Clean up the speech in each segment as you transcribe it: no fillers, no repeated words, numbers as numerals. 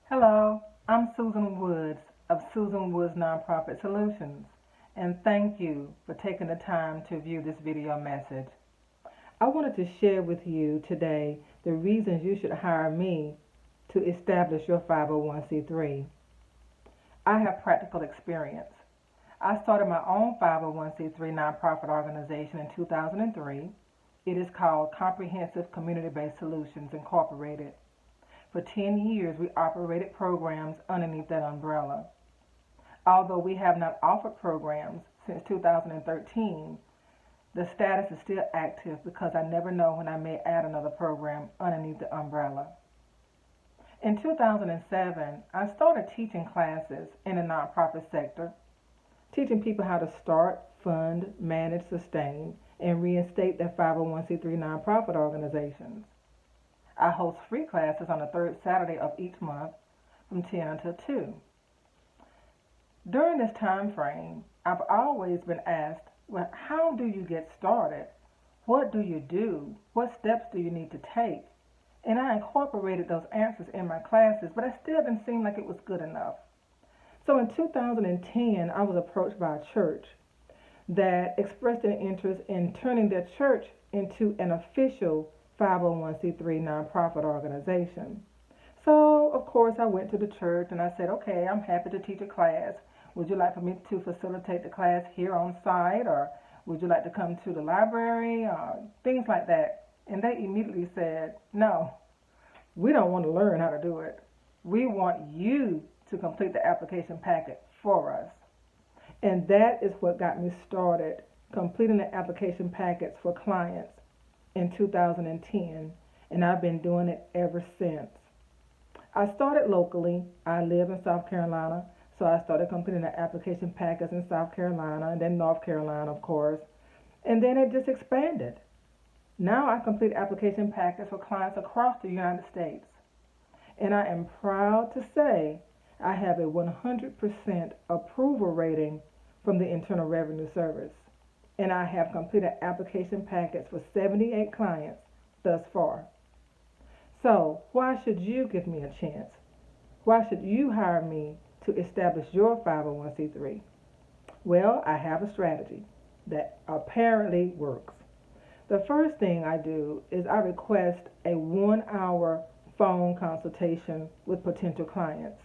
Hello, I'm Susan Woods of Susan Woods Nonprofit Solutions, and thank you for taking the time to view this video message. I wanted to share with you today the reasons you should hire me to establish your 501c3. I have practical experience. I started my own 501c3 nonprofit organization in 2003. It is called Comprehensive Community-Based Solutions Incorporated. For 10 years, we operated programs underneath that umbrella. Although we have not offered programs since 2013, the status is still active because I never know when I may add another program underneath the umbrella. In 2007, I started teaching classes in the nonprofit sector, teaching people how to start, fund, manage, sustain, and reinstate their 501c3 nonprofit organizations. I host free classes on the third Saturday of each month from 10 until 2. During this time frame, I've always been asked, well, how do you get started? What do you do? What steps do you need to take? And I incorporated those answers in my classes, but it still didn't seem like it was good enough. So in 2010, I was approached by a church that expressed an interest in turning their church into an official 501c3 nonprofit organization. So, of course, I went to the church and I said, okay, I'm happy to teach a class. Would you like for me to facilitate the class here on site, or would you like to come to the library, things like that? And they immediately said, no, we don't want to learn how to do it. We want you to complete the application packet for us. And that is what got me started, completing the application packets for clients in 2010, and I've been doing it ever since. I started locally. I live in South Carolina, so I started completing the application packets in South Carolina and then North Carolina, of course, and then it just expanded. Now I complete application packets for clients across the United States, and I am proud to say I have a 100% approval rating from the Internal Revenue Service, and I have completed application packets for 78 clients thus far. So, why should you give me a chance? Why should you hire me to establish your 501c3? Well, I have a strategy that apparently works. The first thing I do is I request a 1 hour phone consultation with potential clients.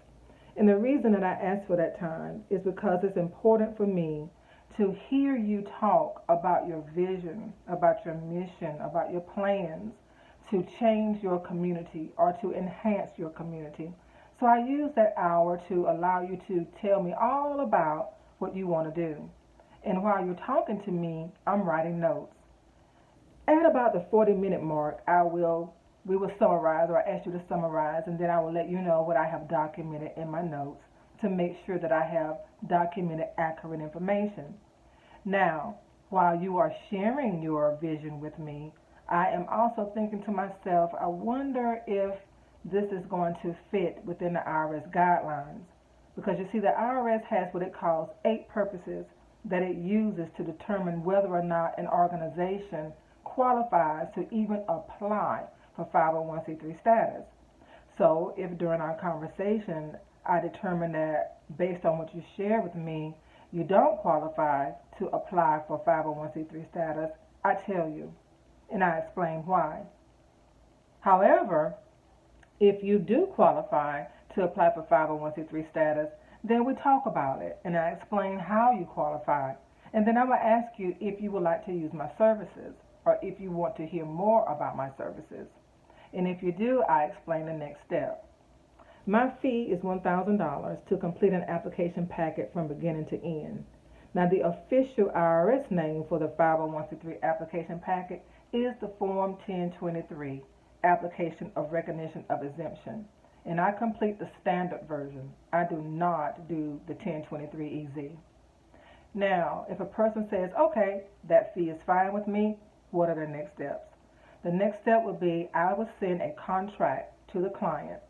And the reason that I ask for that time is because it's important for me to hear you talk about your vision, about your mission, about your plans to change your community or to enhance your community. So I use that hour to allow you to tell me all about what you want to do. And while you're talking to me, I'm writing notes. At about the 40-minute mark, we will summarize, or I ask you to summarize, and then I will let you know what I have documented in my notes to make sure that I have documented accurate information. Now, while you are sharing your vision with me, I am also thinking to myself, I wonder if this is going to fit within the IRS guidelines. Because you see, the IRS has what it calls 8 purposes that it uses to determine whether or not an organization qualifies to even apply for 501c3 status. So if during our conversation I determine that based on what you share with me, you don't qualify to apply for 501c3 status, I tell you and I explain why. However, if you do qualify to apply for 501c3 status, then we talk about it and I explain how you qualify. And then I will ask you if you would like to use my services or if you want to hear more about my services. And if you do, I explain the next step. My fee is $1,000 to complete an application packet from beginning to end. Now, the official IRS name for the 501c3 application packet is the Form 1023, Application of Recognition of Exemption. And I complete the standard version. I do not do the 1023EZ. Now, if a person says, okay, that fee is fine with me, what are the next steps? The next step would be I would send a contract to the client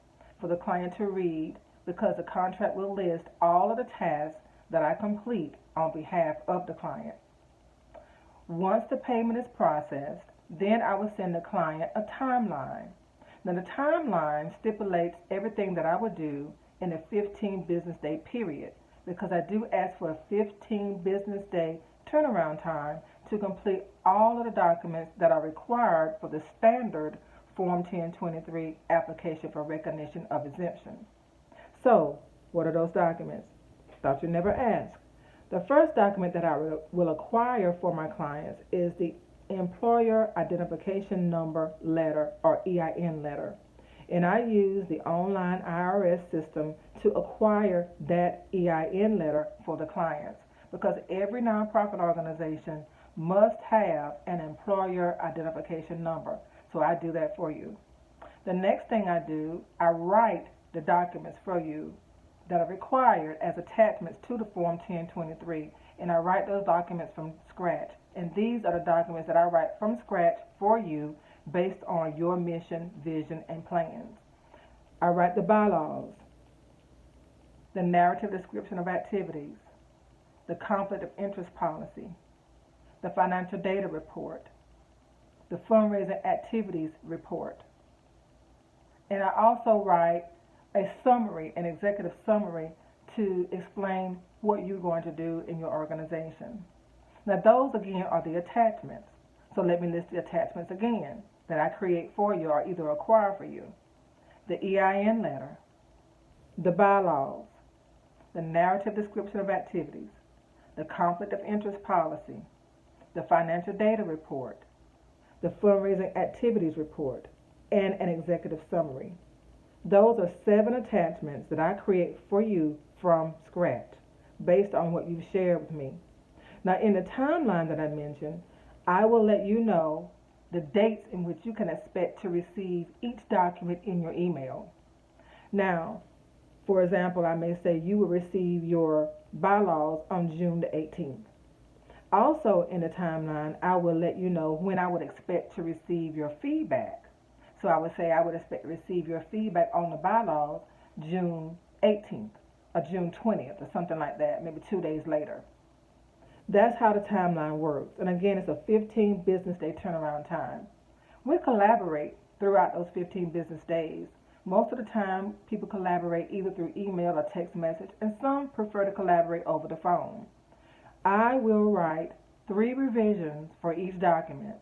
for the client to read, because the contract will list all of the tasks that I complete on behalf of the client. Once the payment is processed, then I will send the client a timeline Now, the timeline stipulates everything that I would do in a 15 business day period because I do ask for a 15 business day turnaround time to complete all of the documents that are required for the standard Form 1023 application for recognition of exemption. So, what are those documents? Thought you'd never ask. The first document that I will acquire for my clients is the Employer Identification Number letter, or EIN letter. And I use the online IRS system to acquire that EIN letter for the clients because every nonprofit organization must have an Employer Identification Number. So I do that for you. The next thing I do, I write the documents for you that are required as attachments to the Form 1023, and I write those documents from scratch. And these are the documents that I write from scratch for you based on your mission, vision, and plans. I write the bylaws, the narrative description of activities, the conflict of interest policy, the financial data report, the fundraising activities report. And I also write a summary, an executive summary, to explain what you're going to do in your organization. Now, those again are the attachments. So let me list the attachments again that I create for you or either acquire for you. The EIN letter, the bylaws, the narrative description of activities, the conflict of interest policy, the financial data report, the fundraising activities report, and an executive summary. Those are 7 attachments that I create for you from scratch based on what you've shared with me. Now, in the timeline that I mentioned, I will let you know the dates in which you can expect to receive each document in your email. Now, for example, I may say you will receive your bylaws on June the 18th. Also in the timeline, I will let you know when I would expect to receive your feedback. So I would say I would expect to receive your feedback on the bylaws June 18th or June 20th or something like that, maybe 2 days later. That's how the timeline works. And again, it's a 15 business day turnaround time. We collaborate throughout those 15 business days. Most of the time, people collaborate either through email or text message, and some prefer to collaborate over the phone. I will write 3 revisions for each document.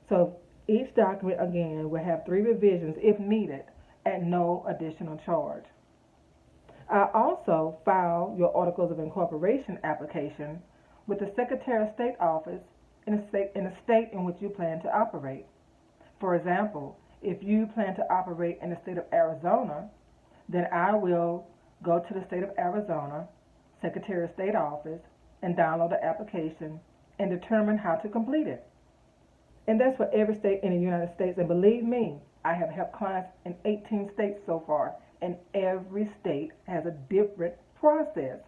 So each document, again, will have 3 revisions if needed at no additional charge. I also file your Articles of Incorporation application with the Secretary of State office in the state in which you plan to operate. For example, if you plan to operate in the state of Arizona, then I will go to the state of Arizona, Secretary of State office, and download the application and determine how to complete it. And that's for every state in the United States. And believe me, I have helped clients in 18 states so far, and every state has a different process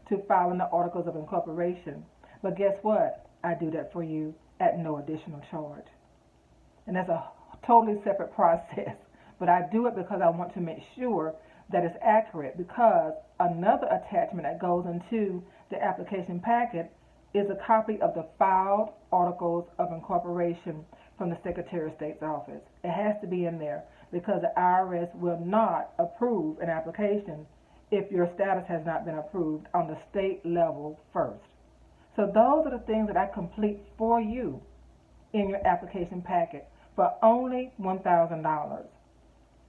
to filing the Articles of Incorporation. But guess what? I do that for you at no additional charge. And that's a totally separate process. But I do it because I want to make sure that it's accurate, because another attachment that goes into the application packet is a copy of the filed Articles of Incorporation from the Secretary of State's office. It has to be in there because the IRS will not approve an application if your status has not been approved on the state level first. So those are the things that I complete for you in your application packet for only $1,000.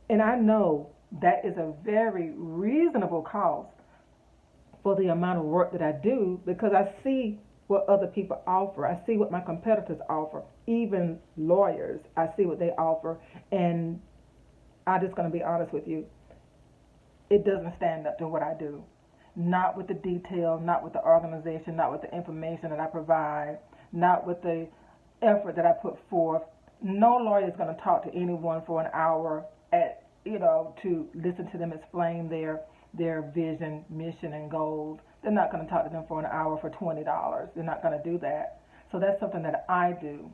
And I know that is a very reasonable cost for the amount of work that I do, because I see what other people offer. I see what my competitors offer, even lawyers. I see what they offer, and I'm just going to be honest with you. It doesn't stand up to what I do. Not with the detail, not with the organization, not with the information that I provide, not with the effort that I put forth. No lawyer is going to talk to anyone for an hour to listen to them explain their vision, mission, and goals. They're not going to talk to them for an hour for $20. They're not going to do that. So that's something that I do.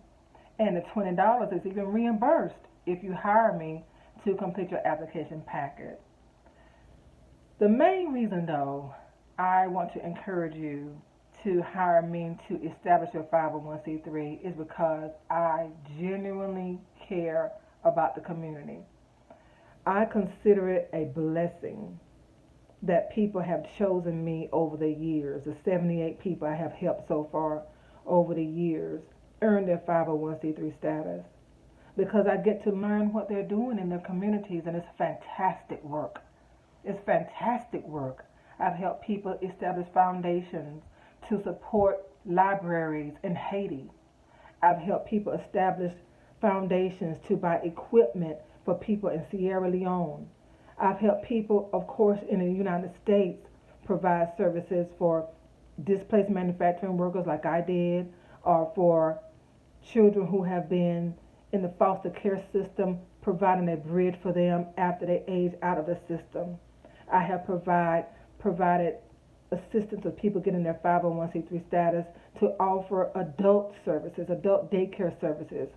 And the $20 is even reimbursed if you hire me to complete your application packet. The main reason, though, I want to encourage you to hire me to establish your 501c3 is because I genuinely care about the community. I consider it a blessing that people have chosen me over the years. The 78 people I have helped so far over the years earn their 501c3 status because I get to learn what they're doing in their communities, and it's fantastic work. It's fantastic work. I've helped people establish foundations to support libraries in Haiti. I've helped people establish foundations to buy equipment for people in Sierra Leone. I've helped people, of course, in the United States provide services for displaced manufacturing workers like I did, or for children who have been in the foster care system, providing a bridge for them after they age out of the system. I have provided assistance of people getting their 501c3 status to offer adult services, adult daycare services.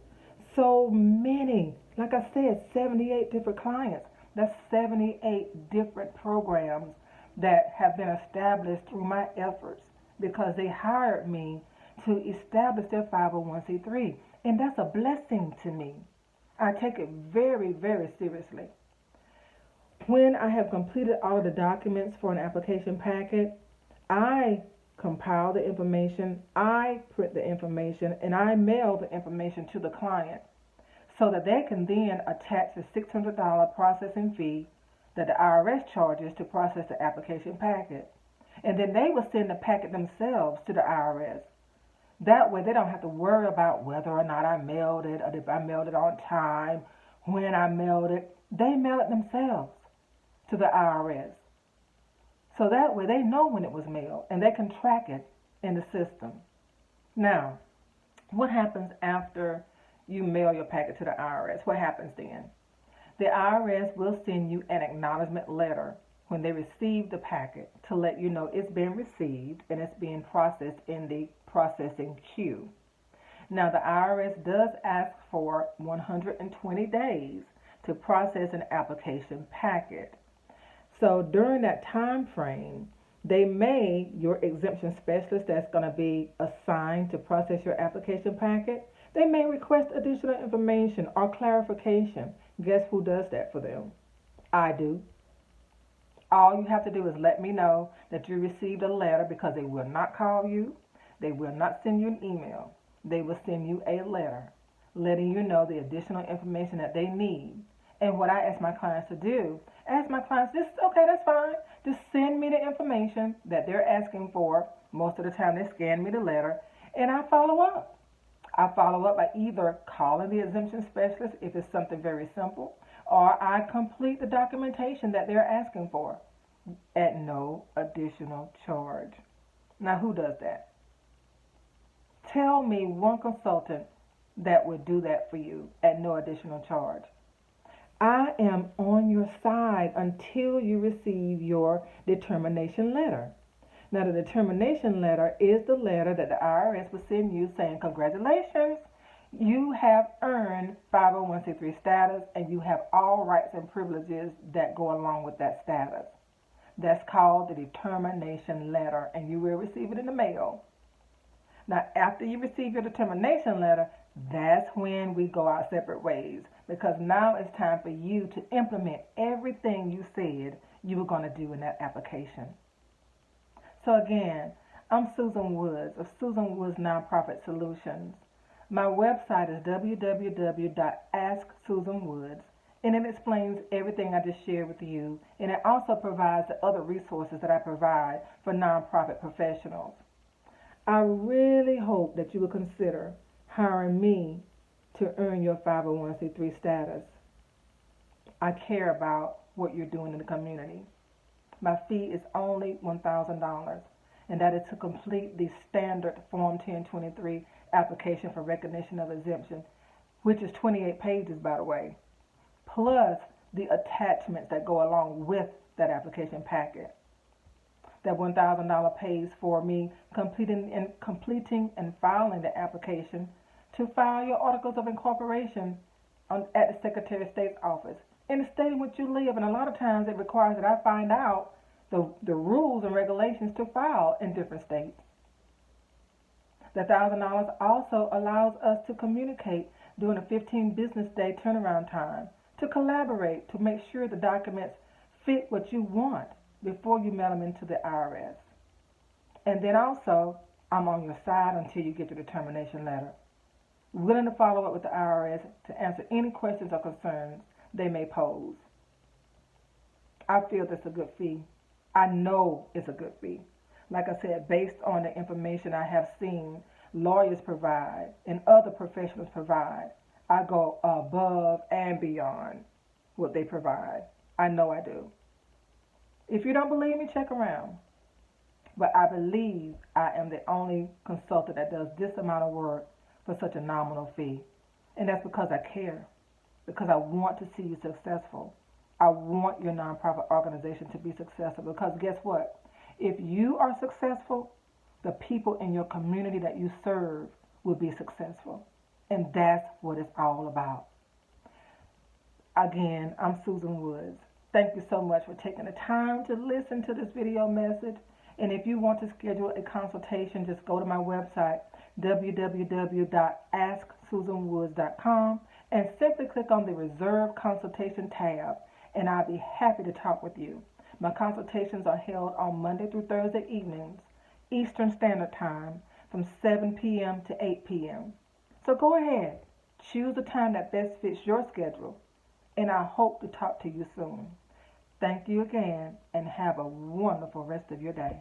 So many, like I said, 78 different clients. That's 78 different programs that have been established through my efforts because they hired me to establish their 501c3. And that's a blessing to me. I take it very, very seriously. When I have completed all of the documents for an application packet, I compile the information, I print the information, and I mail the information to the client so that they can then attach the $600 processing fee that the IRS charges to process the application packet. And then they will send the packet themselves to the IRS. That way they don't have to worry about whether or not I mailed it, or if I mailed it on time, when I mailed it. They mail it themselves to the IRS. So that way they know when it was mailed and they can track it in the system. Now, what happens after you mail your packet to the IRS? What happens then? The IRS will send you an acknowledgement letter when they receive the packet to let you know it's been received and it's being processed in the processing queue. Now, the IRS does ask for 120 days to process an application packet. So during that time frame, your exemption specialist that's going to be assigned to process your application packet, they may request additional information or clarification. Guess who does that for them? I do. All you have to do is let me know that you received a letter, because they will not call you. They will not send you an email. They will send you a letter letting you know the additional information that they need. And what I ask my clients to do, okay, that's fine. Just send me the information that they're asking for. Most of the time they scan me the letter, and I follow up. I follow up by either calling the exemption specialist if it's something very simple, or I complete the documentation that they're asking for at no additional charge. Now, who does that? Tell me one consultant that would do that for you at no additional charge. I am on your side until you receive your determination letter. Now, the determination letter is the letter that the IRS will send you saying, congratulations, you have earned 501c3 status and you have all rights and privileges that go along with that status. That's called the determination letter, and you will receive it in the mail. Now, after you receive your determination letter, that's when we go our separate ways, because now it's time for you to implement everything you said you were going to do in that application. So again, I'm Susan Woods of Susan Woods Nonprofit Solutions. My website is www.asksusanwoods, and it explains everything I just shared with you, and it also provides the other resources that I provide for nonprofit professionals. I really hope that you will consider hiring me to earn your 501c3 status. I care about what you're doing in the community. My fee is only $1,000, and that is to complete the standard Form 1023 application for recognition of exemption, which is 28 pages, by the way, plus the attachments that go along with that application packet. That $1,000 pays for me completing and filing the application to file your articles of incorporation at the Secretary of State's office in the state in which you live. And a lot of times it requires that I find out the rules and regulations to file in different states. The $1,000 also allows us to communicate during a 15 business day turnaround time to collaborate to make sure the documents fit what you want before you mail them into the IRS. And then also, I'm on your side until you get your determination letter. Willing to follow up with the IRS to answer any questions or concerns they may pose. I feel that's a good fee. I know it's a good fee. Like I said, based on the information I have seen lawyers provide and other professionals provide, I go above and beyond what they provide. I know I do. If you don't believe me, check around. But I believe I am the only consultant that does this amount of work for such a nominal fee. And that's because I care, because I want to see you successful. I want your nonprofit organization to be successful because guess what? If you are successful, the people in your community that you serve will be successful. And that's what it's all about. Again, I'm Susan Woods. Thank you so much for taking the time to listen to this video message. And if you want to schedule a consultation, just go to my website, www.asksusanwoods.com, and simply click on the Reserve Consultation tab, and I'll be happy to talk with you. My consultations are held on Monday through Thursday evenings, Eastern Standard Time, from 7 p.m. to 8 p.m. So go ahead, choose a time that best fits your schedule, and I hope to talk to you soon. Thank you again, and have a wonderful rest of your day.